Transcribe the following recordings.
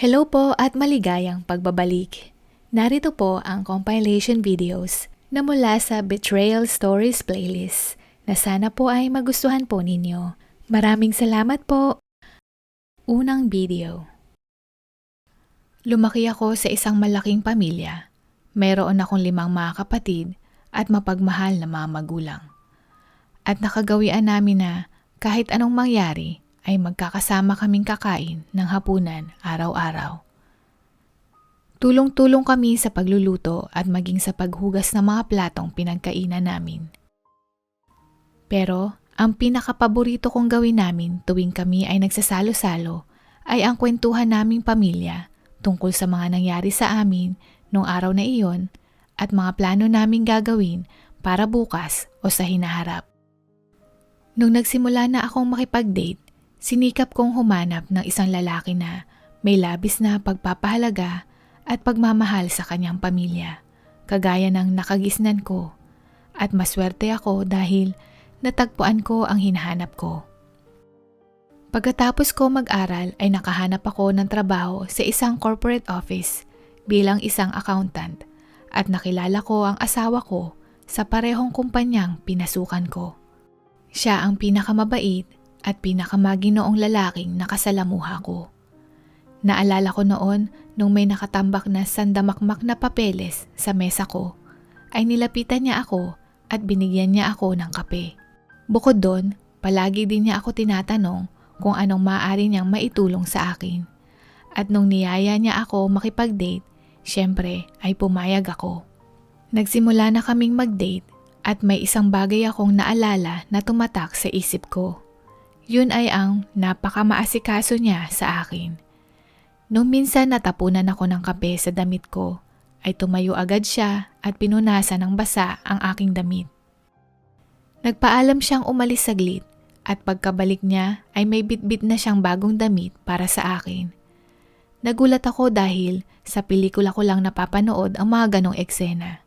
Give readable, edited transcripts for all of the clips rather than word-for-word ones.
Hello po at maligayang pagbabalik. Narito po ang compilation videos na mula sa Betrayal Stories playlist na sana po ay magustuhan po ninyo. Maraming salamat po! Unang video. Lumaki ako sa isang malaking pamilya. Mayroon akong 5 mga kapatid at mapagmahal na mga magulang. At nakagawian namin na kahit anong mangyari ay magkakasama kaming kakain ng hapunan araw-araw. Tulong-tulong kami sa pagluluto at maging sa paghugas ng mga platong pinagkainan namin. Pero ang pinakapaborito kong gawin namin tuwing kami ay nagsasalo-salo ay ang kwentuhan naming pamilya tungkol sa mga nangyari sa amin noong araw na iyon at mga plano naming gagawin para bukas o sa hinaharap. Nung nagsimula na akong makipag-date, sinikap kong humanap ng isang lalaki na may labis na pagpapahalaga at pagmamahal sa kanyang pamilya, kagaya ng nakagisnan ko. At maswerte ako dahil natagpuan ko ang hinahanap ko. Pagkatapos ko mag-aral ay nakahanap ako ng trabaho sa isang corporate office bilang isang accountant at nakilala ko ang asawa ko sa parehong kumpanyang pinasukan ko. Siya ang pinakamabait at pinakamaginoong lalaking nakasalamuha ko. Naalala ko noon nung may nakatambak na sandamakmak na papeles sa mesa ko, ay nilapitan niya ako at binigyan niya ako ng kape. Bukod doon, palagi din niya ako tinatanong kung anong maaari niyang maitulong sa akin. At nung niyaya niya ako makipag-date, syempre ay pumayag ako. Nagsimula na kaming mag-date at may isang bagay akong naalala na tumatak sa isip ko. Yun ay ang napakamaasikaso niya sa akin. Nung minsan natapunan ako ng kape sa damit ko, ay tumayo agad siya at pinunasan ng basa ang aking damit. Nagpaalam siyang umalis saglit at pagkabalik niya ay may bitbit na siyang bagong damit para sa akin. Nagulat ako dahil sa pelikula ko lang napapanood ang mga ganong eksena.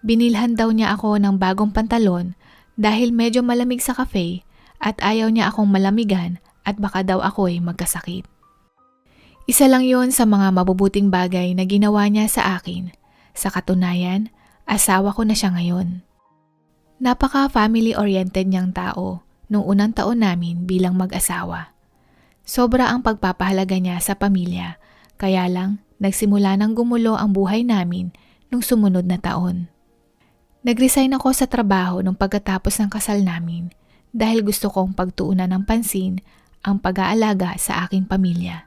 Binilhan daw niya ako ng bagong pantalon dahil medyo malamig sa cafe at ayaw niya akong malamigan at baka daw ako ay magkasakit. Isa lang yon sa mga mabubuting bagay na ginawa niya sa akin. Sa katunayan, asawa ko na siya ngayon. Napaka-family-oriented niyang tao nung unang taon namin bilang mag-asawa. Sobra ang pagpapahalaga niya sa pamilya, kaya lang nagsimula nang gumulo ang buhay namin nung sumunod na taon. Nag-resign ako sa trabaho nung pagkatapos ng kasal namin dahil gusto kong pagtuunan ng pansin ang pag-aalaga sa aking pamilya.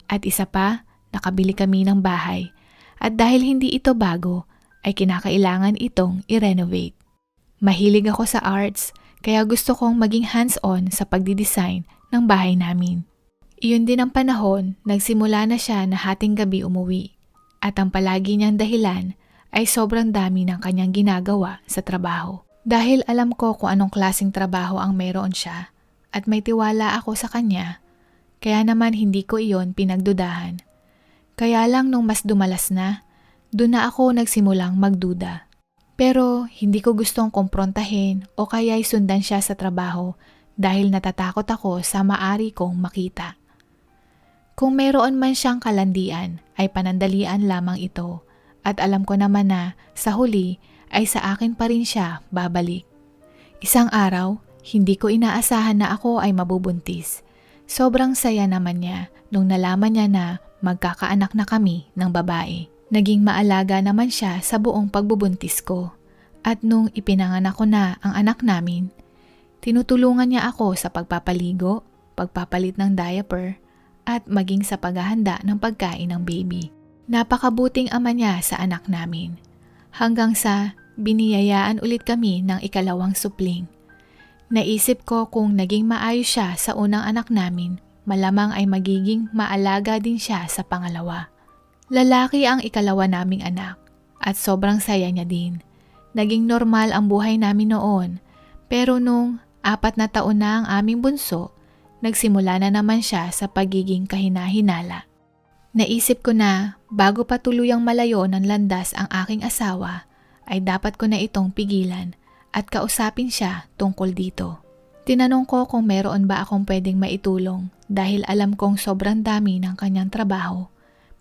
At isa pa, nakabili kami ng bahay at dahil hindi ito bago, ay kinakailangan itong i-renovate. Mahilig ako sa arts kaya gusto kong maging hands-on sa pagdidesign ng bahay namin. Iyon din ang panahon, nagsimula na siya na hating gabi umuwi at ang palagi niyang dahilan ay sobrang dami ng kanyang ginagawa sa trabaho. Dahil alam ko kung anong klaseng trabaho ang mayroon siya at may tiwala ako sa kanya, kaya naman hindi ko iyon pinagdudahan. Kaya lang nung mas dumalas na, doon na ako nagsimulang magduda. Pero hindi ko gustong kumprontahin o kaya'y sundan siya sa trabaho dahil natatakot ako sa maari kong makita. Kung mayroon man siyang kalandian ay panandalian lamang ito at alam ko naman na sa huli ay sa akin pa rin siya babalik. Isang araw, hindi ko inaasahan na ako ay mabubuntis. Sobrang saya naman niya nung nalaman niya na magkakaanak na kami ng babae. Naging maalaga naman siya sa buong pagbubuntis ko. At nung ipinanganak ko na ang anak namin, tinutulungan niya ako sa pagpapaligo, pagpapalit ng diaper, at maging sa paghahanda ng pagkain ng baby. Napakabuting ama niya sa anak namin. Hanggang sa biniyayaan ulit kami ng ikalawang supling. Naisip ko kung naging maayos siya sa unang anak namin, malamang ay magiging maalaga din siya sa pangalawa. Lalaki ang ikalawa naming anak at sobrang saya niya din. Naging normal ang buhay namin noon, pero nung 4 na taon na ang aming bunso, nagsimula na naman siya sa pagiging kahina-hinala. Naisip ko na bago pa tuluyang malayo ng landas ang aking asawa, ay dapat ko na itong pigilan at kausapin siya tungkol dito. Tinanong ko kung meron ba akong pwedeng maitulong dahil alam kong sobrang dami ng kanyang trabaho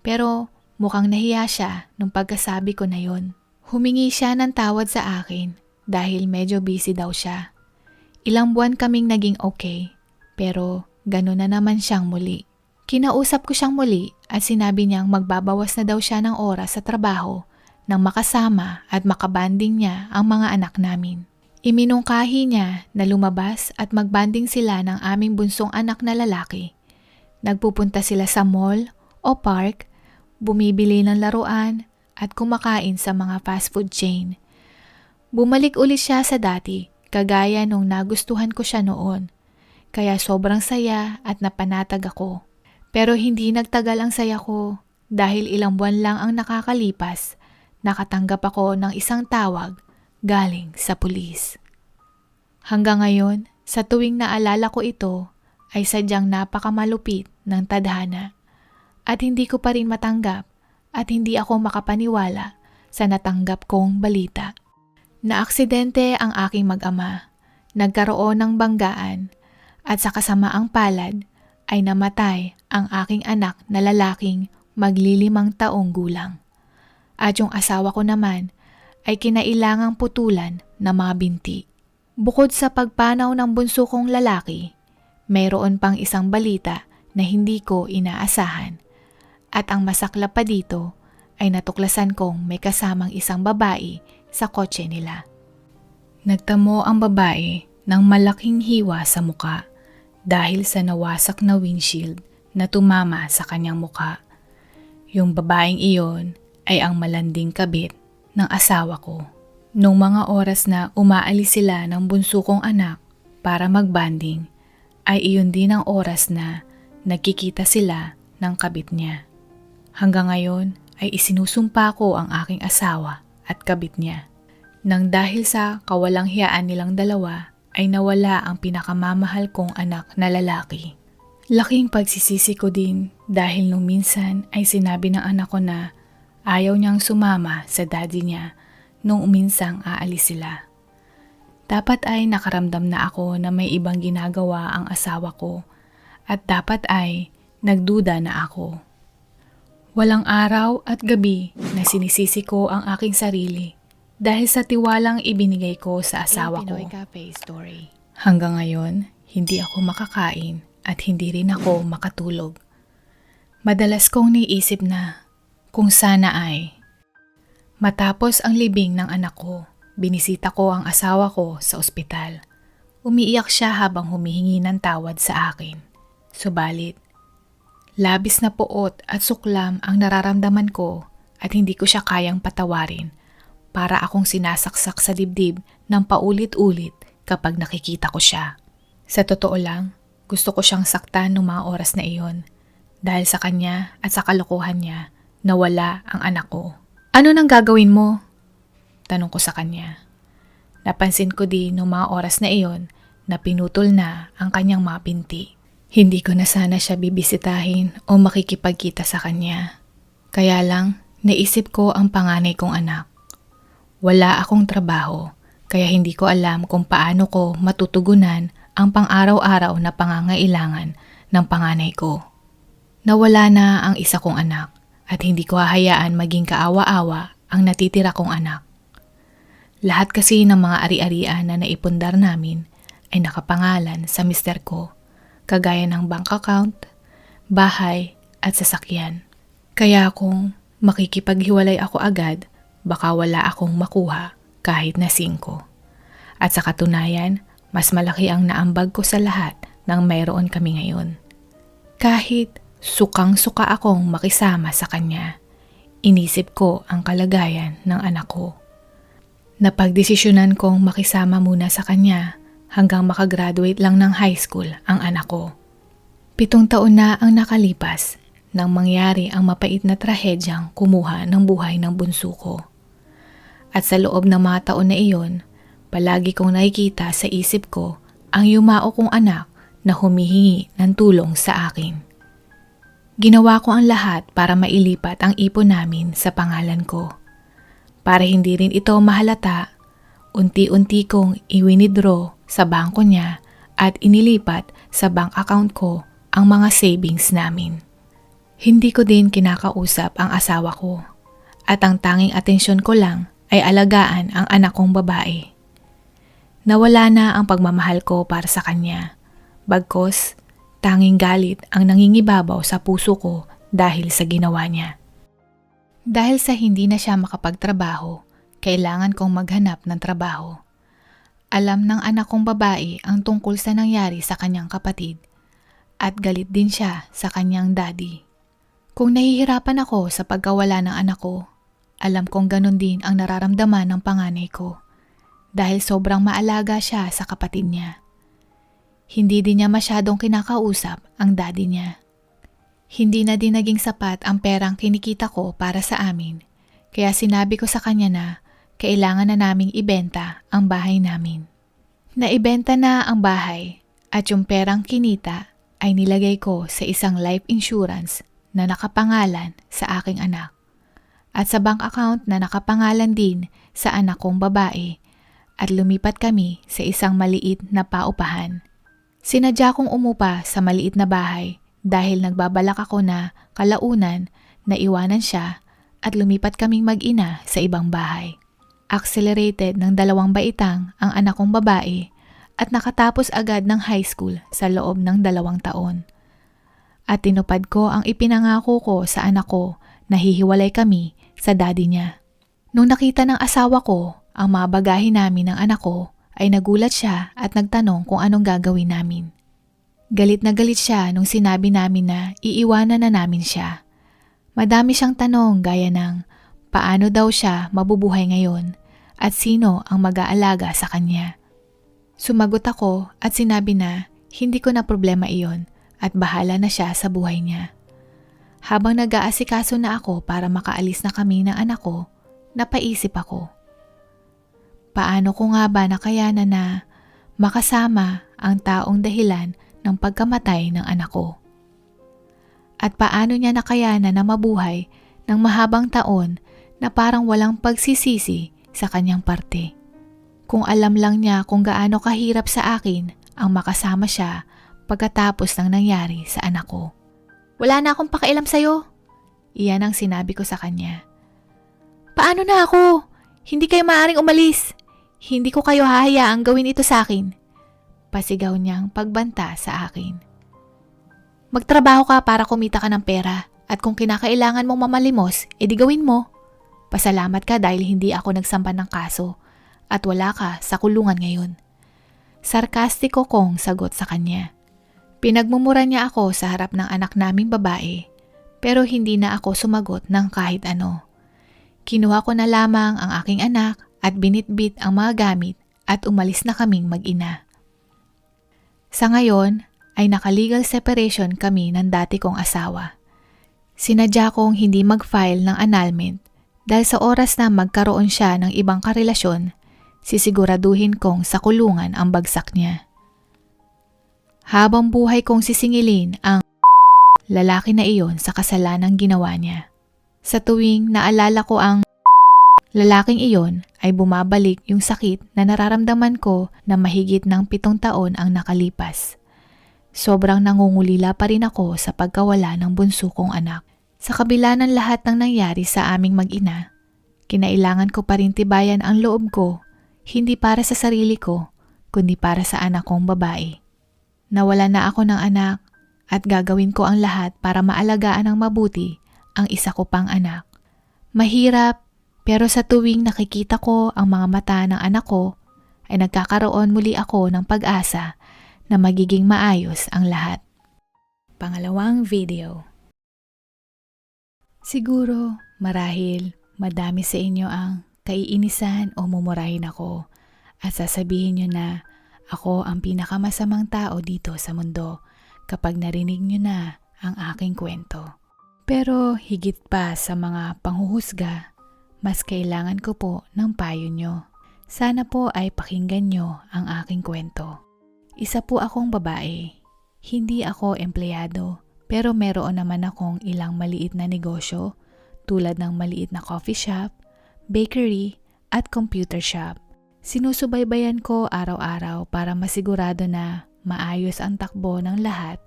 Pero mukhang nahiya siya nung pagkasabi ko na yon. Humingi siya ng tawad sa akin dahil medyo busy daw siya. Ilang buwan kaming naging okay, pero gano'n na naman siyang muli. Kinausap ko siyang muli at sinabi niyang magbabawas na daw siya ng oras sa trabaho nang makasama at makabanding niya ang mga anak namin. Iminungkahi niya na lumabas at magbanding sila ng aming bunsong anak na lalaki. Nagpupunta sila sa mall o park, bumibili ng laruan at kumakain sa mga fast food chain. Bumalik ulit siya sa dati, kagaya nung nagustuhan ko siya noon. Kaya sobrang saya at napanatag ako. Pero hindi nagtagal ang saya ko dahil ilang buwan lang ang nakakalipas, nakatanggap ako ng isang tawag galing sa pulis. Hanggang ngayon, sa tuwing naalala ko ito, ay sadyang napakamalupit ng tadhana at hindi ko pa rin matanggap at hindi ako makapaniwala sa natanggap kong balita. Naaksidente ang aking mag-ama, nagkaroon ng banggaan at sa kasamaang palad ay namatay ang aking anak na lalaking maglilimang taong gulang. At yung asawa ko naman ay kinailangang putulan na mga binti. Bukod sa pagpanaw ng bunso kong lalaki, mayroon pang isang balita na hindi ko inaasahan. At ang masakla pa dito ay natuklasan kong may kasamang isang babae sa kotse nila. Nagtamo ang babae ng malaking hiwa sa muka dahil sa nawasak na windshield na tumama sa kanyang muka. Yung babaeng iyon ay ang malanding kabit ng asawa ko. Nung mga oras na umaalis sila ng bunso kong anak para magbanding, ay iyon din ang oras na nagkikita sila ng kabit niya. Hanggang ngayon ay isinusumpa ko ang aking asawa at kabit niya. Nang dahil sa kawalang hiyaan nilang dalawa, ay nawala ang pinakamamahal kong anak na lalaki. Laking pagsisisi ko din dahil nung minsan ay sinabi ng anak ko na ayaw niyang sumama sa daddy niya nung minsang aalis sila. Dapat ay nakaramdam na ako na may ibang ginagawa ang asawa ko at dapat ay nagduda na ako. Walang araw at gabi na sinisisi ko ang aking sarili dahil sa tiwalang ibinigay ko sa asawa ko. Hanggang ngayon, hindi ako makakain at hindi rin ako makatulog. Madalas kong niisip na kung sana ay. Matapos ang libing ng anak ko, binisita ko ang asawa ko sa ospital. Umiiyak siya habang humihingi ng tawad sa akin. Subalit, labis na puot at suklam ang nararamdaman ko at hindi ko siya kayang patawarin. Para akong sinasaksak sa dibdib ng paulit-ulit kapag nakikita ko siya. Sa totoo lang, gusto ko siyang saktan ng mga oras na iyon dahil sa kanya at sa kalokohan niya nawala ang anak ko. Ano nang gagawin mo? Tanong ko sa kanya. Napansin ko din noong mga oras na iyon na pinutol na ang kanyang mga binti. Hindi ko na sana siya bibisitahin o makikipagkita sa kanya. Kaya lang, naisip ko ang panganay kong anak. Wala akong trabaho, kaya hindi ko alam kung paano ko matutugunan ang pang-araw-araw na pangangailangan ng panganay ko. Nawala na ang isa kong anak at hindi ko hahayaan maging kaawa-awa ang natitira kong anak. Lahat kasi ng mga ari-arian na naipundar namin ay nakapangalan sa mister ko, kagaya ng bank account, bahay at sasakyan. Kaya kung makikipaghiwalay ako agad, baka wala akong makuha kahit na 5. At sa katunayan, mas malaki ang naambag ko sa lahat ng mayroon kami ngayon. Kahit sukang-suka akong makisama sa kanya, inisip ko ang kalagayan ng anak ko. Napagdesisyonan kong makisama muna sa kanya hanggang makagraduate lang ng high school ang anak ko. 7 taon na ang nakalipas nang mangyari ang mapait na trahedyang kumuha ng buhay ng bunso ko. At sa loob ng mga taon na iyon, palagi kong nakikita sa isip ko ang yumao kong anak na humihingi ng tulong sa akin. Ginawa ko ang lahat para mailipat ang ipon namin sa pangalan ko. Para hindi rin ito mahalata, unti-unti kong i-withdraw sa bangko niya at inilipat sa bank account ko ang mga savings namin. Hindi ko din kinakausap ang asawa ko at ang tanging atensyon ko lang ay alagaan ang anak kong babae. Nawala na ang pagmamahal ko para sa kanya. Bagkus, tanging galit ang nangingibabaw sa puso ko dahil sa ginawa niya. Dahil sa hindi na siya makapagtrabaho, kailangan kong maghanap ng trabaho. Alam ng anak kong babae ang tungkol sa nangyari sa kanyang kapatid at galit din siya sa kanyang daddy. Kung nahihirapan ako sa pagkawala ng anak ko, alam kong ganun din ang nararamdaman ng panganay ko dahil sobrang maalaga siya sa kapatid niya. Hindi din niya masyadong kinakausap ang daddy niya. Hindi na din naging sapat ang perang kinikita ko para sa amin, kaya sinabi ko sa kanya na kailangan na naming ibenta ang bahay namin. Naibenta na ang bahay at yung perang kinita ay nilagay ko sa isang life insurance na nakapangalan sa aking anak at sa bank account na nakapangalan din sa anak kong babae at lumipat kami sa isang maliit na paupahan. Sinadya kong umupa sa maliit na bahay dahil nagbabalak ako na kalaunan na iwanan siya at lumipat kaming mag-ina sa ibang bahay. Accelerated ng 2 baitang ang anak kong babae at nakatapos agad ng high school sa loob ng 2 taon. At tinupad ko ang ipinangako ko sa anak ko na hihiwalay kami sa daddy niya. Nung nakita ng asawa ko ang mga bagahe namin ng anak ko, ay nagulat siya at nagtanong kung anong gagawin namin. Galit na galit siya nung sinabi namin na iiwanan na namin siya. Madami siyang tanong gaya ng paano daw siya mabubuhay ngayon at sino ang mag-aalaga sa kanya. Sumagot ako at sinabi na hindi ko na problema iyon at bahala na siya sa buhay niya. Habang nag-aasikaso na ako para makaalis na kami ng anak ko, napaisip ako. Paano ko nga ba nakayanan na makasama ang taong dahilan ng pagkamatay ng anak ko? At paano niya nakayanan na mabuhay ng mahabang taon na parang walang pagsisisi sa kanyang parte? Kung alam lang niya kung gaano kahirap sa akin ang makasama siya pagkatapos ng nangyari sa anak ko. Wala na akong pakialam sa'yo. Iyan ang sinabi ko sa kanya. Paano na ako? Hindi kayo maaaring umalis. Hindi ko kayo hahayaang gawin ito sa akin. Pasigaw niyang pagbanta sa akin. Magtrabaho ka para kumita ka ng pera at kung kinakailangan mong mamalimos, edi gawin mo. Pasalamat ka dahil hindi ako nagsampan ng kaso at wala ka sa kulungan ngayon. Sarkastiko kong sagot sa kanya. Pinagmumura niya ako sa harap ng anak naming babae pero hindi na ako sumagot ng kahit ano. Kinuha ko na lamang ang aking anak at binitbit ang mga gamit at umalis na kaming mag-ina. Sa ngayon ay naka-legal separation kami ng dati kong asawa. Sinadya kong hindi mag-file ng annulment dahil sa oras na magkaroon siya ng ibang karelasyon, sisiguraduhin kong sa kulungan ang bagsak niya. Habang buhay kong sisingilin ang lalaki na iyon sa kasalanang ginawa niya. Sa tuwing naalala ko ang lalaking iyon ay bumabalik yung sakit na nararamdaman ko na mahigit ng 7 taon ang nakalipas. Sobrang nangungulila pa rin ako sa pagkawala ng bunso kong anak. Sa kabila ng lahat ng nangyari sa aming mag-ina, kinailangan ko pa rin tibayan ang loob ko, hindi para sa sarili ko, kundi para sa anak kong babae. Nawala na ako ng anak at gagawin ko ang lahat para maalagaan ng mabuti ang isa ko pang anak. Mahirap, pero sa tuwing nakikita ko ang mga mata ng anak ko, ay nagkakaroon muli ako ng pag-asa na magiging maayos ang lahat. Pangalawang video. Siguro, marahil, madami sa inyo ang kaiinisan o mumurahin ako at sasabihin nyo na ako ang pinakamasamang tao dito sa mundo kapag narinig nyo na ang aking kwento. Pero higit pa sa mga panghuhusga, mas kailangan ko po ng payo nyo. Sana po ay pakinggan nyo ang aking kwento. Isa po akong babae. Hindi ako empleyado, pero meron naman akong ilang maliit na negosyo tulad ng maliit na coffee shop, bakery at computer shop. Sinusubaybayan ko araw-araw para masigurado na maayos ang takbo ng lahat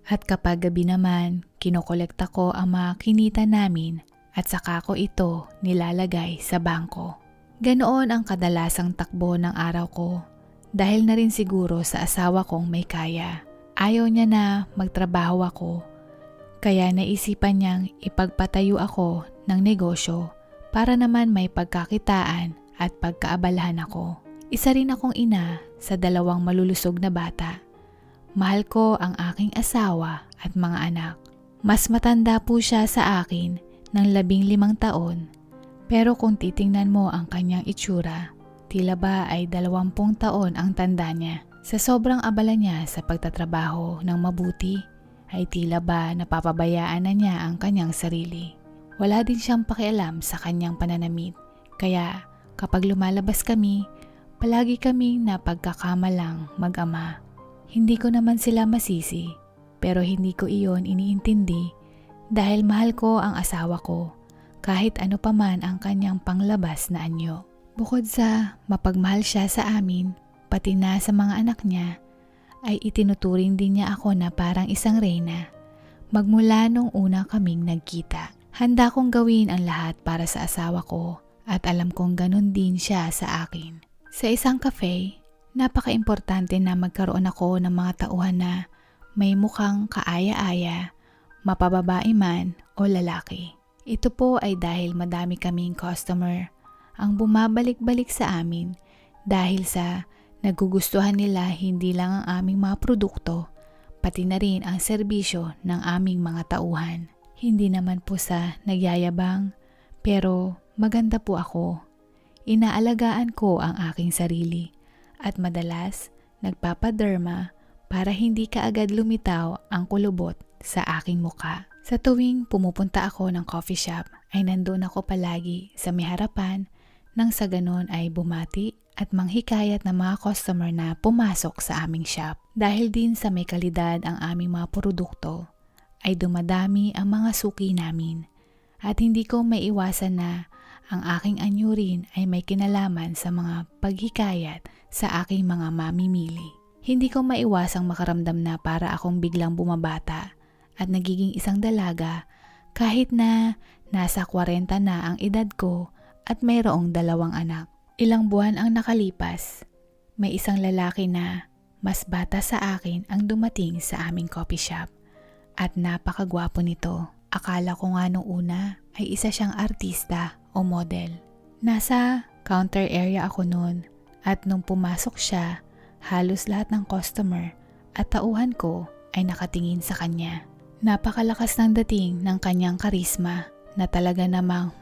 at kapag gabi naman, kinokolekta ko ang mga kinita namin at saka ko ito nilalagay sa bangko. Ganoon ang kadalasang takbo ng araw ko dahil na rin siguro sa asawa kong may kaya. Ayaw niya na magtrabaho ako kaya naisipan niyang ipagpatayo ako ng negosyo para naman may pagkakitaan at pagkaabalahan ako. Isa rin akong ina sa 2 malulusog na bata. Mahal ko ang aking asawa at mga anak. Mas matanda po siya sa akin ng 15 taon. Pero kung titingnan mo ang kanyang itsura, tila ba ay 20 taon ang tanda niya. Sa sobrang abala niya sa pagtatrabaho ng mabuti, ay tila ba napapabayaan na niya ang kanyang sarili. Wala din siyang pakialam sa kanyang pananamit. Kaya kapag lumalabas kami, palagi kaming napagkakamalang mag-ama. Hindi ko naman sila masisi, pero hindi ko iyon iniintindi dahil mahal ko ang asawa ko kahit ano pa man ang kanyang panglabas na anyo. Bukod sa mapagmahal siya sa amin, pati na sa mga anak niya, ay itinuturing din niya ako na parang isang reyna. Magmula nung una kaming nagkita, handa kong gawin ang lahat para sa asawa ko at alam kong ganun din siya sa akin. Sa isang cafe, napaka-importante na magkaroon ako ng mga tauhan na may mukhang kaaya-aya, mapababae man o lalaki. Ito po ay dahil madami kaming customer ang bumabalik-balik sa amin dahil sa nagugustuhan nila hindi lang ang aming mga produkto, pati na rin ang serbisyo ng aming mga tauhan. Hindi naman po sa nagyayabang, pero maganda po ako. Inaalagaan ko ang aking sarili at madalas nagpapaderma para hindi kaagad lumitaw ang kulubot sa aking muka. Sa tuwing pumupunta ako ng coffee shop ay nandoon ako palagi sa may harapan nang sa ganon ay bumati at manghikayat ng mga customer na pumasok sa aming shop. Dahil din sa may kalidad ang aming mga produkto ay dumadami ang mga suki namin at hindi ko maiwasan na ang aking anyo rin ay may kinalaman sa mga paghikayat sa aking mga mamimili. Hindi ko maiwasang makaramdam na para akong biglang bumabata at nagiging isang dalaga kahit na nasa 40 na ang edad ko at mayroong 2 anak. Ilang buwan ang nakalipas, may isang lalaki na mas bata sa akin ang dumating sa aming coffee shop at napakagwapo nito. Akala ko nga nung una ay isa siyang artista o model. Nasa counter area ako noon at nung pumasok siya, halos lahat ng customer at tauhan ko ay nakatingin sa kanya. Napakalakas ng dating ng kanyang karisma na talaga namang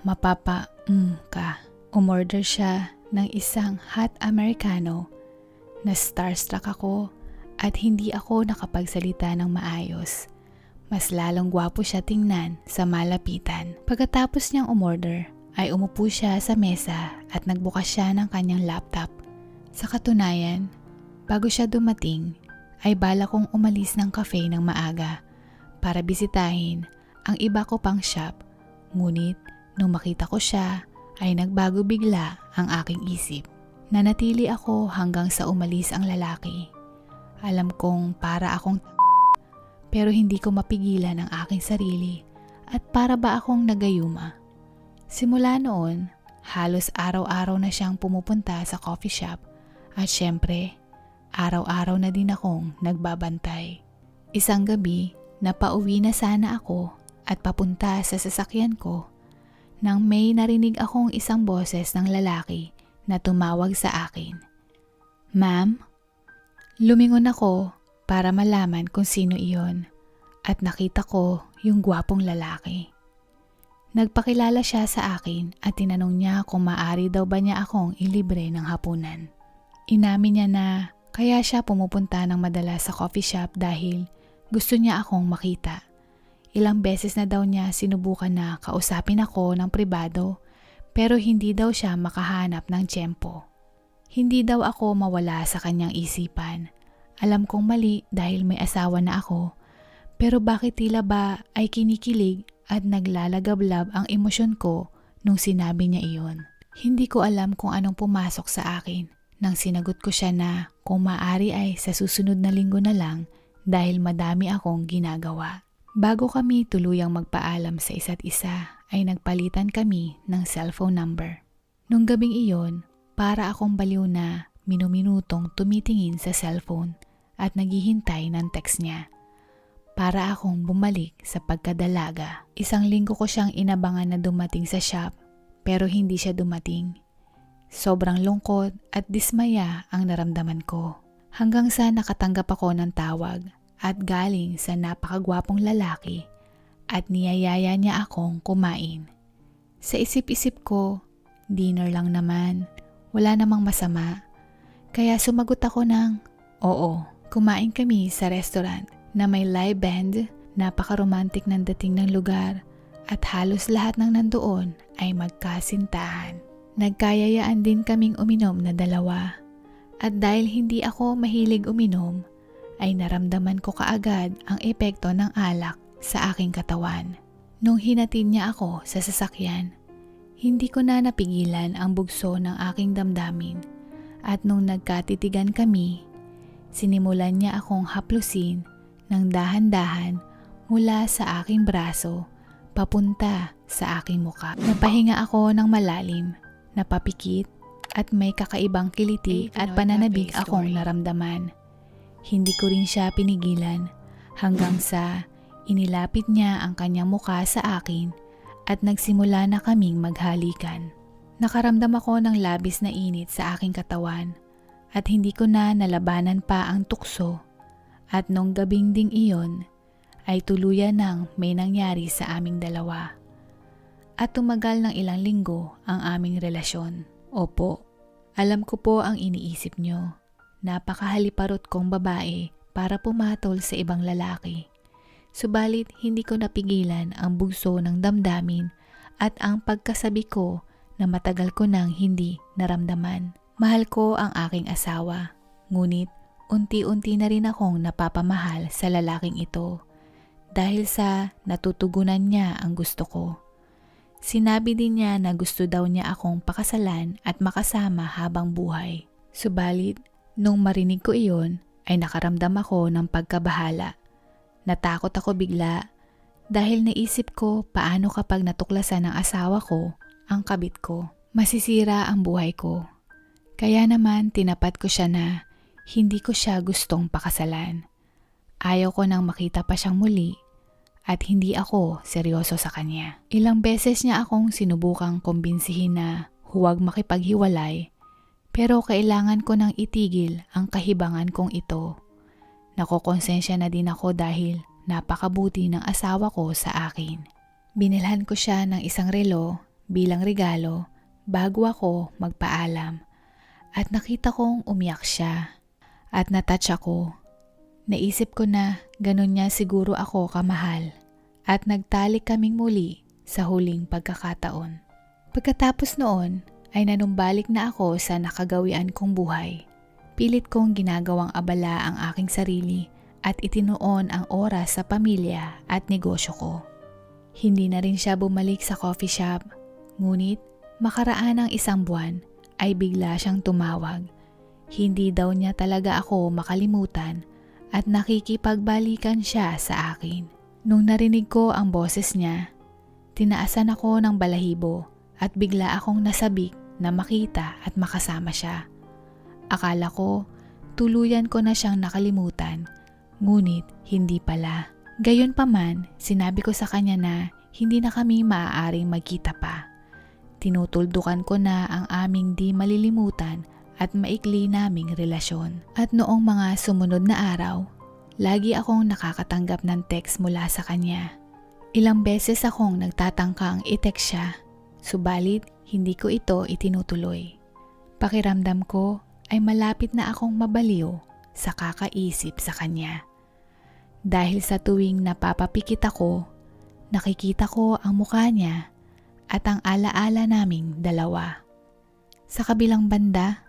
ka. Umorder siya ng isang hot Americano na starstruck ako at hindi ako nakapagsalita ng maayos. Mas lalong gwapo siya tingnan sa malapitan. Pagkatapos niyang umorder ay umupo siya sa mesa at nagbukas siya ng kanyang laptop. Sa katunayan, bago siya dumating ay bala kong umalis ng cafe ng maaga para bisitahin ang iba ko pang shop. Ngunit nung makita ko siya ay nagbago bigla ang aking isip. Nanatili ako hanggang sa umalis ang lalaki. Alam kong para akong pero hindi ko mapigilan ang aking sarili at para ba akong nagayuma. Simula noon, halos araw-araw na siyang pumupunta sa coffee shop at syempre, araw-araw na din akong nagbabantay. Isang gabi, napauwi na sana ako at papunta sa sasakyan ko nang may narinig akong isang boses ng lalaki na tumawag sa akin. "Ma'am?" Lumingon ako para malaman kung sino iyon at nakita ko yung gwapong lalaki. Nagpakilala siya sa akin at tinanong niya kung maaari daw ba niya akong ilibre ng hapunan. Inamin niya na kaya siya pumupunta ng madalas sa coffee shop dahil gusto niya akong makita. Ilang beses na daw niya sinubukan na kausapin ako ng pribado pero hindi daw siya makahanap ng tiyempo. Hindi daw ako mawala sa kanyang isipan. Alam kong mali dahil may asawa na ako, pero bakit tila ba ay kinikilig at naglalagablab ang emosyon ko nung sinabi niya iyon. Hindi ko alam kung anong pumasok sa akin nang sinagot ko siya na kung maaari ay sa susunod na linggo na lang dahil madami akong ginagawa. Bago kami tuluyang magpaalam sa isa't isa ay nagpalitan kami ng cellphone number. Nung gabing iyon, para akong baliw na minuminutong tumitingin sa cellphone at naghihintay ng text niya. Para akong bumalik sa pagkadalaga. Isang linggo ko siyang inabangan na dumating sa shop pero hindi siya dumating. Sobrang lungkot at dismaya ang naramdaman ko. Hanggang sa nakatanggap ako ng tawag at galing sa napakagwapong lalaki at niyayaya niya akong kumain. Sa isip-isip ko, dinner lang naman, wala namang masama. Kaya sumagot ako ng, oo, kumain kami sa restaurant na may live band, napaka-romantic ng dating ng lugar at halos lahat ng nandoon ay magkasintahan. Nagkayayaan din kaming uminom na dalawa at dahil hindi ako mahilig uminom, ay naramdaman ko kaagad ang epekto ng alak sa aking katawan. Nung hinatid niya ako sa sasakyan, hindi ko na napigilan ang bugso ng aking damdamin at nung nagkatitigan kami, sinimulan niya akong haplusin ng dahan-dahan mula sa aking braso papunta sa aking muka. Napahinga ako ng malalim, napapikit at may kakaibang kiliti at pananabik akong naramdaman. Hindi ko rin siya pinigilan hanggang sa inilapit niya ang kanyang mukha sa akin at nagsimula na kaming maghalikan. Nakaramdam ako ng labis na init sa aking katawan at hindi ko na nalabanan pa ang tukso at nung gabing ding iyon ay tuluyan nang may nangyari sa aming dalawa. At tumagal ng ilang linggo ang aming relasyon. Opo, alam ko po ang iniisip niyo. Napakahaliparot kong babae para pumatol sa ibang lalaki. Subalit hindi ko napigilan ang bugso ng damdamin at ang pagkasabi ko na matagal ko nang hindi naramdaman. Mahal ko ang aking asawa, ngunit unti-unti na rin akong napapamahal sa lalaking ito dahil sa natutugunan niya ang gusto ko. Sinabi din niya na gusto daw niya akong pakasalan at makasama habang buhay. Subalit, nung marinig ko iyon ay nakaramdam ako ng pagkabahala. Natakot ako bigla dahil naisip ko paano kapag natuklasan ng asawa ko ang kabit ko. Masisira ang buhay ko. Kaya naman tinapat ko siya na hindi ko siya gustong pakasalan. Ayaw ko nang makita pa siyang muli at hindi ako seryoso sa kanya. Ilang beses niya akong sinubukang kumbinsihin na huwag makipaghiwalay pero kailangan ko nang itigil ang kahibangan kong ito. Nakokonsensya na din ako dahil napakabuti ng asawa ko sa akin. Binilhan ko siya ng isang relo bilang regalo bago ako magpaalam at nakita kong umiyak siya at natouch ako. Naisip ko na ganun niya siguro ako kamahal at nagtalik kaming muli sa huling pagkakataon. Pagkatapos noon ay nanumbalik na ako sa nakagawian kong buhay. Pilit kong ginagawang abala ang aking sarili at itinuon ang oras sa pamilya at negosyo ko. Hindi na rin siya bumalik sa coffee shop, ngunit makaraan ng isang buwan ay bigla siyang tumawag. Hindi daw niya talaga ako makalimutan at nakikipagbalikan siya sa akin. Nung narinig ko ang boses niya, tinaasan ako ng balahibo at bigla akong nasabik na makita at makasama siya. Akala ko tuluyan ko na siyang nakalimutan, ngunit hindi pala. Gayunpaman, sinabi ko sa kanya na hindi na kami maaaring magkita pa. Tinutuldukan ko na ang aming di malilimutan at maikli naming relasyon. At noong mga sumunod na araw, lagi akong nakakatanggap ng text mula sa kanya. Ilang beses akong nagtatangkang i-text siya, subalit hindi ko ito itinutuloy. Pakiramdam ko ay malapit na akong mabaliw sa kakaisip sa kanya. Dahil sa tuwing napapapikit ako, nakikita ko ang mukha niya at ang alaala naming dalawa. Sa kabilang banda,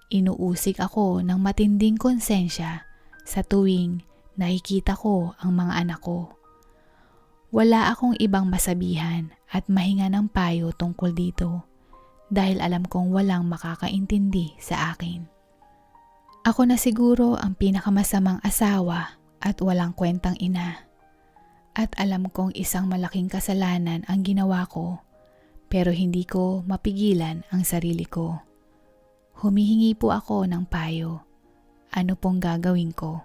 inuusik ako ng matinding konsensya sa tuwing nakikita ko ang mga anak ko. Wala akong ibang masabihan at mahinga ng payo tungkol dito dahil alam kong walang makakaintindi sa akin. Ako na siguro ang pinakamasamang asawa at walang kwentang ina. At alam kong isang malaking kasalanan ang ginawa ko, pero hindi ko mapigilan ang sarili ko. Humihingi po ako ng payo. Ano pong gagawin ko?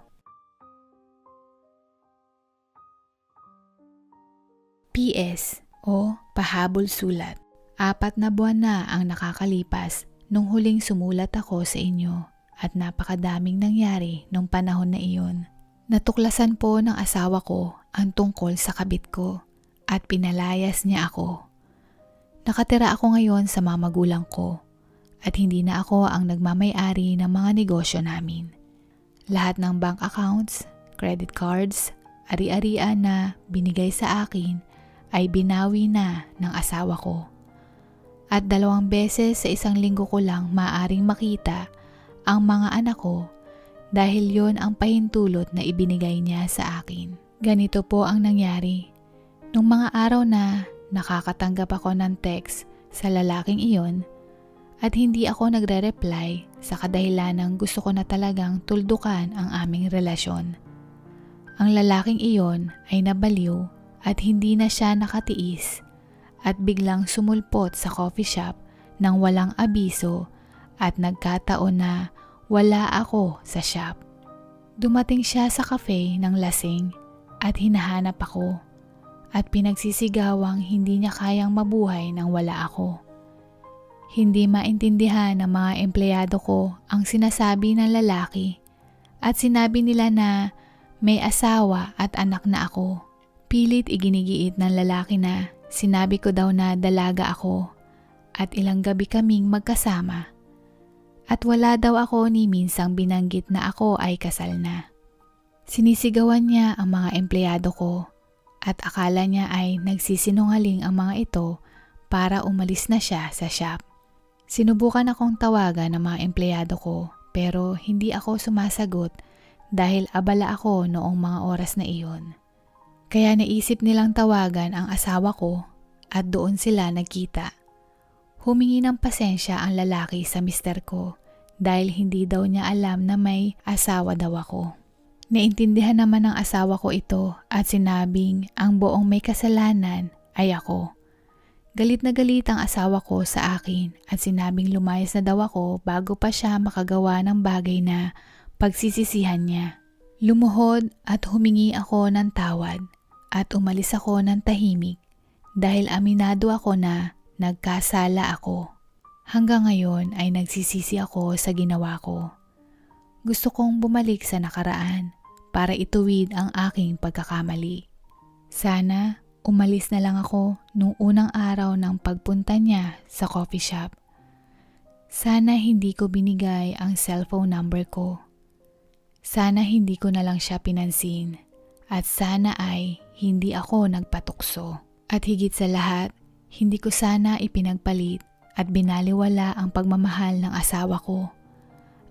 PS o pahabol sulat. 4 na buwan na ang nakakalipas nung huling sumulat ako sa inyo at napakadaming nangyari nung panahon na iyon. Natuklasan po ng asawa ko ang tungkol sa kabit ko at pinalayas niya ako. Nakatira ako ngayon sa mga magulang ko at hindi na ako ang nagmamay-ari ng mga negosyo namin. Lahat ng bank accounts, credit cards, ari-arian na binigay sa akin ay binawi na ng asawa ko. At 2 beses sa isang linggo ko lang maaring makita ang mga anak ko dahil yon ang pahintulot na ibinigay niya sa akin. Ganito po ang nangyari. Nung mga araw na nakakatanggap ako ng text sa lalaking iyon at hindi ako nagre-reply sa kadahilanang gusto ko na talagang tuldukan ang aming relasyon. Ang lalaking iyon ay nabaliw at hindi na siya nakatiis at biglang sumulpot sa coffee shop nang walang abiso at nagkataon na wala ako sa shop. Dumating siya sa cafe ng lasing at hinahanap ako at pinagsisigawang hindi niya kayang mabuhay nang wala ako. Hindi maintindihan ng mga empleyado ko ang sinasabi ng lalaki at sinabi nila na may asawa at anak na ako. Pilit iginigiit ng lalaki na sinabi ko daw na dalaga ako at ilang gabi kaming magkasama. At wala daw ako ni minsang binanggit na ako ay kasal na. Sinisigawan niya ang mga empleyado ko at akala niya ay nagsisinungaling ang mga ito para umalis na siya sa shop. Sinubukan akong tawagan ng mga empleyado ko pero hindi ako sumasagot dahil abala ako noong mga oras na iyon. Kaya naisip nilang tawagan ang asawa ko at doon sila nagkita. Humingi ng pasensya ang lalaki sa mister ko dahil hindi daw niya alam na may asawa daw ako. Naintindihan naman ng asawa ko ito at sinabing ang buong may kasalanan ay ako. Galit na galit ang asawa ko sa akin at sinabing lumayas na daw ako bago pa siya makagawa ng bagay na pagsisisihan niya. Lumuhod at humingi ako ng tawad at umalis ako ng tahimik dahil aminado ako na nagkasala ako. Hanggang ngayon ay nagsisisi ako sa ginawa ko. Gusto kong bumalik sa nakaraan para ituwid ang aking pagkakamali. Sana umalis na lang ako nung unang araw ng pagpunta niya sa coffee shop. Sana hindi ko binigay ang cellphone number ko. Sana hindi ko na lang siya pinansin. At sana ay hindi ako nagpatukso. At higit sa lahat, hindi ko sana ipinagpalit at binaliwala ang pagmamahal ng asawa ko.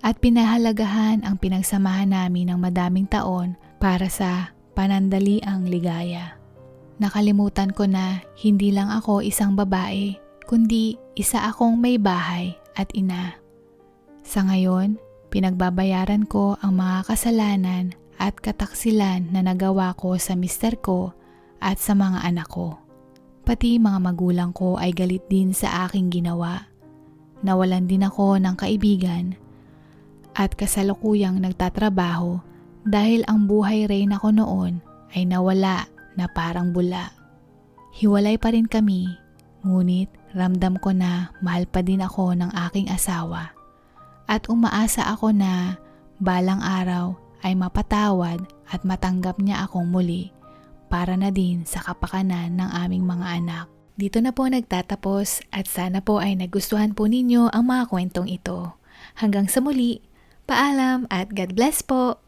At pinahalagahan ang pinagsamahan namin ng madaming taon para sa panandaliang ligaya. Nakalimutan ko na hindi lang ako isang babae, kundi isa akong may bahay at ina. Sa ngayon, pinagbabayaran ko ang mga kasalanan at kataksilan na nagawa ko sa mister ko at sa mga anak ko. Pati mga magulang ko ay galit din sa aking ginawa. Nawalan din ako ng kaibigan at kasalukuyang nagtatrabaho dahil ang buhay rin ako noon ay nawala na parang bula. Hiwalay pa rin kami, ngunit ramdam ko na mahal pa din ako ng aking asawa at umaasa ako na balang araw ay mapatawad at matanggap niya akong muli para na din sa kapakanan ng aming mga anak. Dito na po nagtatapos at sana po ay nagustuhan po ninyo ang mga kwentong ito. Hanggang sa muli, paalam at God bless po!